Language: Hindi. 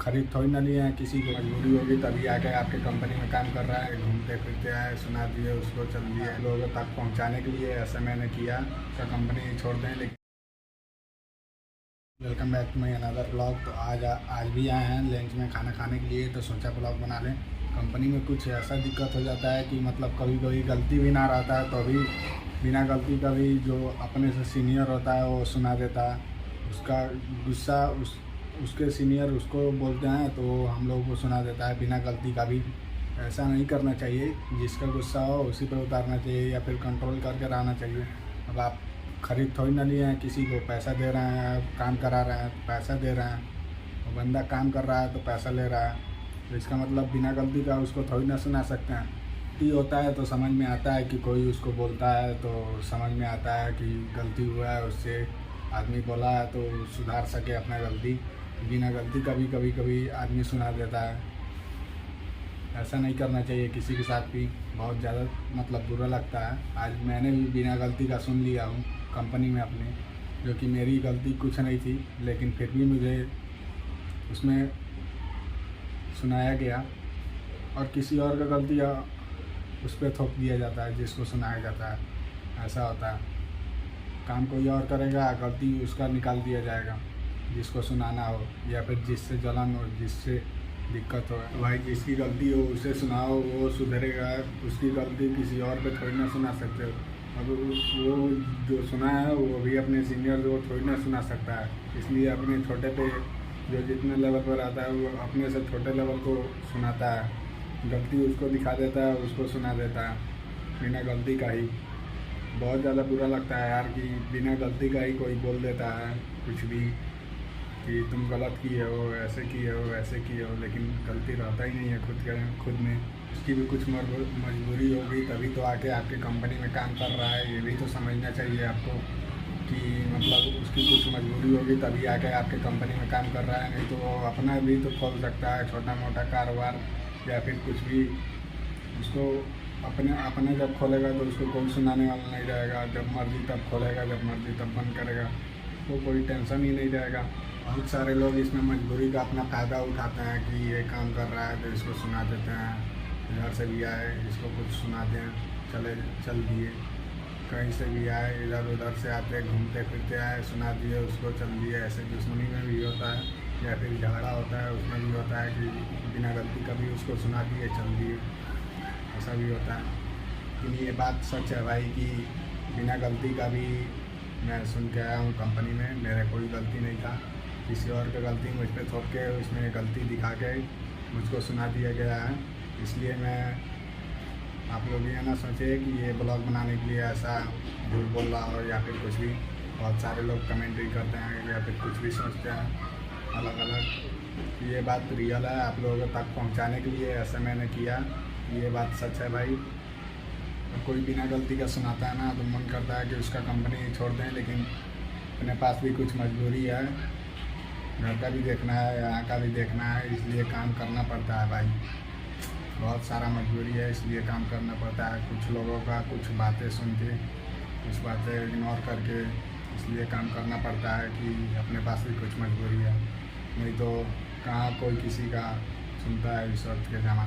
खरीद थोड़ी ना लिए हैं, किसी को मजबूरी होगी तभी आके आपके कंपनी में काम कर रहा है। घूमते फिरते आए, सुना दिए उसको, चल दिए लोगों तक पहुंचाने के लिए, ऐसा मैंने किया। उसका कंपनी छोड़ दें। लेकिन welcome back to my another blog. तो आज भी आए हैं लंच में खाना खाने के लिए, तो सोचा ब्लॉग बना लें। कंपनी में कुछ ऐसा दिक्कत हो जाता है कि मतलब कभी कभी गलती भी ना रहता है, तो अभी बिना गलती का भी जो अपने से सीनियर होता है वो सुना देता है। उसका गुस्सा उसके सीनियर उसको बोलते हैं तो हम लोगों को सुना देता है बिना गलती का भी। ऐसा नहीं करना चाहिए, जिसका गुस्सा हो उसी पर उतारना चाहिए या फिर कंट्रोल करके रहना चाहिए। अब आप खरीद थोड़ी ना लिए हैं, किसी को पैसा दे रहे हैं, काम करा रहे हैं तो पैसा दे रहे हैं। वो बंदा काम कर रहा है तो पैसा ले रहा है, तो इसका मतलब बिना गलती का उसको थोड़ी ना सुना सकते हैं। गलती होता है तो समझ में आता है कि कोई उसको बोलता है तो समझ में आता है कि गलती हुआ है, उससे आदमी बोला है तो सुधार सके अपना गलती। बिना गलती का भी कभी आदमी सुना देता है। ऐसा नहीं करना चाहिए किसी के साथ भी, बहुत ज़्यादा मतलब बुरा लगता है। आज मैंने भी बिना गलती का सुन लिया हूँ कंपनी में अपने, जो कि मेरी गलती कुछ नहीं थी, लेकिन फिर भी मुझे उसमें सुनाया गया और किसी और का गलती उस पर थोप दिया जाता है जिसको सुनाया जाता है। ऐसा होता है, काम कोई और करेगा, गलती उसका निकाल दिया जाएगा जिसको सुनाना हो, या फिर जिससे जलन हो, जिससे दिक्कत हो। भाई जिसकी गलती हो उसे सुनाओ, वो सुधरेगा। उसकी गलती किसी और पे थोड़ी ना सुना सकते हो। अब वो जो सुना है वो भी अपने सीनियर को थोड़ी ना सुना सकता है, इसलिए अपने छोटे पे जो जितने लेवल पर आता है वो अपने से छोटे लेवल को सुनाता है। गलती उसको दिखा देता है, उसको सुना देता है बिना गलती का ही। बहुत ज़्यादा बुरा लगता है यार कि बिना गलती का ही कोई बोल देता है कुछ भी, कि तुम गलत किए हो, ऐसे किए हो, वैसे किए हो, लेकिन गलती रहता ही नहीं है खुद में। उसकी भी कुछ मजबूरी होगी तभी तो आके आपकी कंपनी में काम कर रहा है। ये भी तो समझना चाहिए आपको कि मतलब उसकी कुछ मजबूरी होगी तभी आके आपके कंपनी में काम कर रहा है। नहीं तो वो अपना भी तो खोल सकता है छोटा मोटा कारोबार या फिर कुछ भी। उसको अपने जब खोलेगा तो उसको कोई सुनाने वाला नहीं रहेगा। जब मर्जी तब खोलेगा, जब मर्जी तब बंद करेगा, तो कोई टेंशन ही नहीं रहेगा। बहुत सारे लोग इसमें मजबूरी का अपना फ़ायदा उठाते हैं कि ये काम कर रहा है तो इसको सुना देते हैं। इधर से भी आए इसको कुछ सुना दें, चल दिए। कहीं से भी आए, इधर उधर से आते, घूमते फिरते आए, सुना दिए उसको, चल दिए। ऐसे दुश्मनी में भी होता है या फिर झगड़ा होता है, उसमें भी होता है कि बिना गलती का भी उसको सुना दिए, चल दिए। ऐसा भी होता है। लेकिन ये बात सच है भाई कि बिना गलती का भी मैं सुन के आया हूँ कंपनी में। मेरा कोई गलती नहीं था, किसी और का गलती मुझ पर थोप के उसमें गलती दिखा के मुझको सुना दिया गया है। इसलिए मैं आप लोग ये ना सोचे कि ये ब्लॉग बनाने के लिए ऐसा झूठ बोल रहा हो या फिर कुछ भी। बहुत सारे लोग कमेंट्री करते हैं या फिर कुछ भी सोचते हैं अलग अलग। ये बात रियल है, आप लोगों तक पहुंचाने के लिए ऐसा मैंने किया। ये बात सच है भाई। कोई बिना गलती का सुनाता है ना तो मन करता है कि उसका कंपनी छोड़ दें, लेकिन अपने पास भी कुछ मजबूरी है, घर का भी देखना है, यहाँ का भी देखना है, इसलिए काम करना पड़ता है भाई। बहुत सारा मजबूरी है, इसलिए काम करना पड़ता है। कुछ लोगों का कुछ बातें सुन के, कुछ बातें इग्नोर करके, इसलिए काम करना पड़ता है कि अपने पास भी कुछ मजबूरी है। नहीं तो कहाँ कोई किसी का सुनता है इस वक्त के ज़माने।